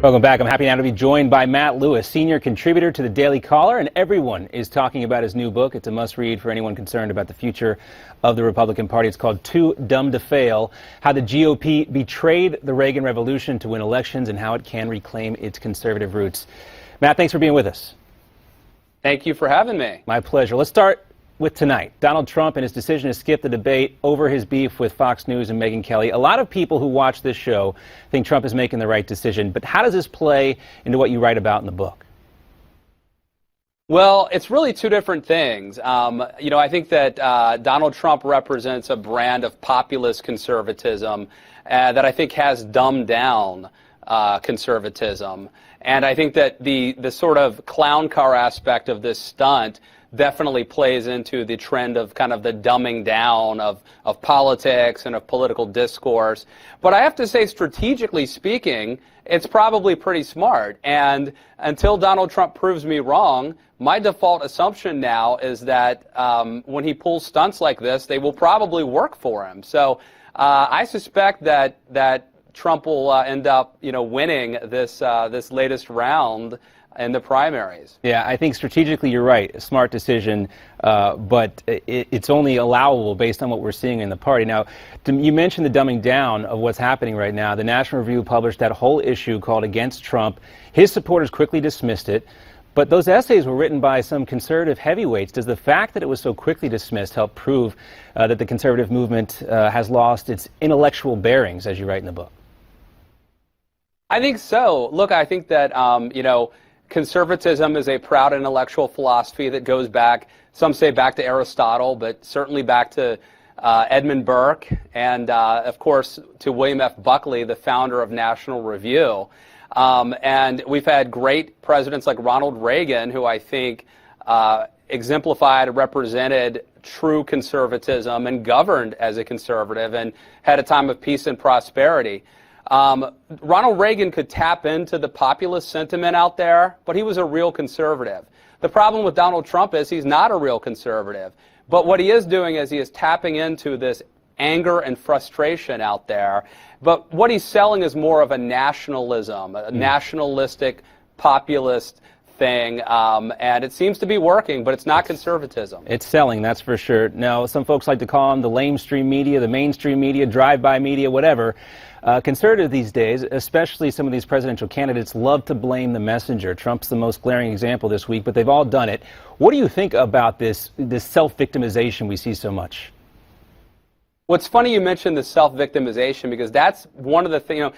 Welcome back. I'm happy now to be joined by Matt Lewis, senior contributor to the Daily Caller, and everyone is talking about his new book. It's a must-read for anyone concerned about the future of the Republican Party. It's called Too Dumb to Fail: How the GOP Betrayed the Reagan Revolution to Win Elections and How It Can Reclaim Its Conservative Roots. Matt, thanks for being with us. Thank you for having me. My pleasure. Let's start with tonight. Donald Trump and his decision to skip the debate over his beef with Fox News and Megyn Kelly. A lot of people who watch this show think Trump is making the right decision, but how does this play into what you write about in the book? Well, it's really two different things. I think that Donald Trump represents a brand of populist conservatism that I think has dumbed down conservatism. And I think that the sort of clown car aspect of this stunt definitely plays into the trend of kind of the dumbing down of politics and of political discourse. But I have to say, strategically speaking, it's probably pretty smart. And until Donald Trump proves me wrong, my default assumption now is that when he pulls stunts like this, they will probably work for him. So I suspect that Trump will end up, winning this latest round in the primaries. Yeah, I think strategically you're right. A smart decision, but it's only allowable based on what we're seeing in the party. Now, you mentioned the dumbing down of what's happening right now. The National Review published that whole issue called Against Trump. His supporters quickly dismissed it, but those essays were written by some conservative heavyweights. Does the fact that it was so quickly dismissed help prove that the conservative movement has lost its intellectual bearings, as you write in the book? I think so. Look, I think that, conservatism is a proud intellectual philosophy that goes back, some say back to Aristotle, but certainly back to Edmund Burke and, of course, to William F. Buckley, the founder of National Review. And we've had great presidents like Ronald Reagan, who I think exemplified and represented true conservatism and governed as a conservative and had a time of peace and prosperity. Ronald Reagan could tap into the populist sentiment out there, but he was a real conservative. The problem with Donald Trump is he's not a real conservative. But what he is doing is he is tapping into this anger and frustration out there. But what he's selling is more of a nationalism, a nationalistic, populist thing, and it seems to be working, but it's not conservatism. It's selling, that's for sure. Now, some folks like to call them the lamestream media, the mainstream media, drive-by media, whatever. Conservative these days, especially some of these presidential candidates, love to blame the messenger. Trump's the most glaring example this week, but they've all done it. What do you think about this self-victimization we see so much? What's funny you mentioned the self-victimization, because that's one of the things,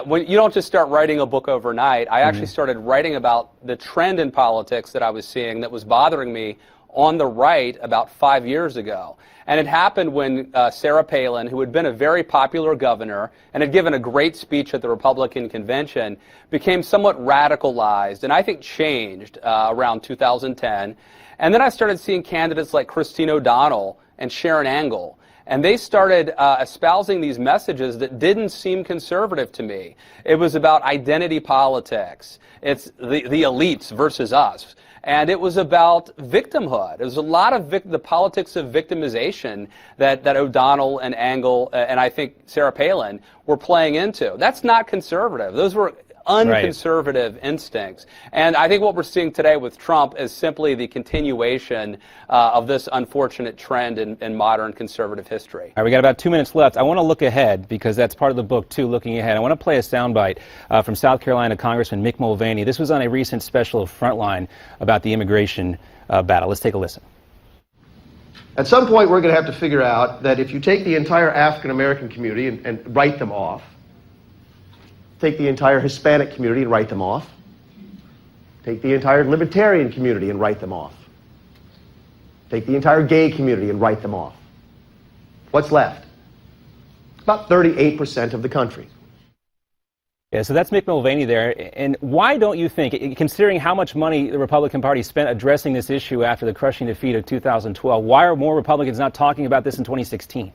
when you don't just start writing a book overnight. I actually started writing about the trend in politics that I was seeing that was bothering me on the right about 5 years ago. And it happened when Sarah Palin, who had been a very popular governor and had given a great speech at the Republican convention, became somewhat radicalized and I think changed around 2010. And then I started seeing candidates like Christine O'Donnell and Sharon Angle. And they started espousing these messages that didn't seem conservative to me. It was about identity politics. It's the elites versus us. And it was about victimhood. It was a lot of the politics of victimization that O'Donnell and Angle and I think Sarah Palin were playing into. That's not conservative. Those were unconservative instincts. And I think what we're seeing today with Trump is simply the continuation of this unfortunate trend in modern conservative history. All right, we got about 2 minutes left. I want to look ahead because that's part of the book, too, looking ahead. I want to play a soundbite from South Carolina Congressman Mick Mulvaney. This was on a recent special of Frontline about the immigration battle. Let's take a listen. At some point, we're going to have to figure out that if you take the entire African-American community and write them off, take the entire Hispanic community and write them off, take the entire libertarian community and write them off, take the entire gay community and write them off. What's left? About 38% of the country. Yeah, so that's Mick Mulvaney there. And why don't you think, considering how much money the Republican Party spent addressing this issue after the crushing defeat of 2012, why are more Republicans not talking about this in 2016?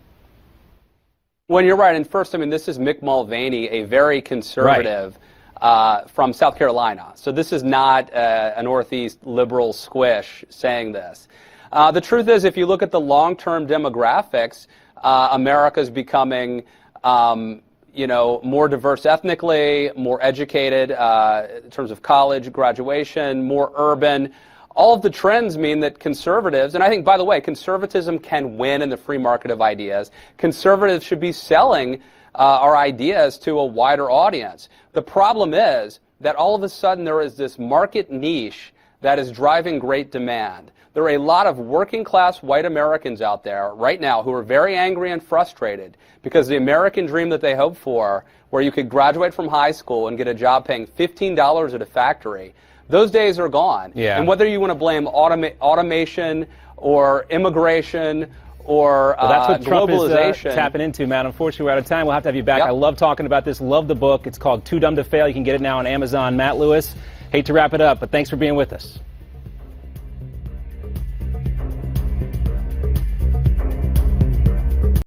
Well, you're right. And first, this is Mick Mulvaney, a very conservative from South Carolina. So this is not a Northeast liberal squish saying this. The truth is, if you look at the long-term demographics, America's becoming you know, more diverse ethnically, more educated in terms of college graduation, more urban. All of the trends mean that conservatives, and I think, by the way, conservatism can win in the free market of ideas. Conservatives should be selling our ideas to a wider audience. The problem is that all of a sudden there is this market niche that is driving great demand. There are a lot of working class white Americans out there right now who are very angry and frustrated because the American dream that they hope for, where you could graduate from high school and get a job paying $15 at a factory, those days are gone. Yeah. And whether you want to blame automation or immigration or well, that's what Trump globalization. is tapping into, Matt. Unfortunately, we're out of time. We'll have to have you back. Yep. I love talking about this. Love the book. It's called Too Dumb to Fail. You can get it now on Amazon. Matt Lewis, hate to wrap it up, but thanks for being with us.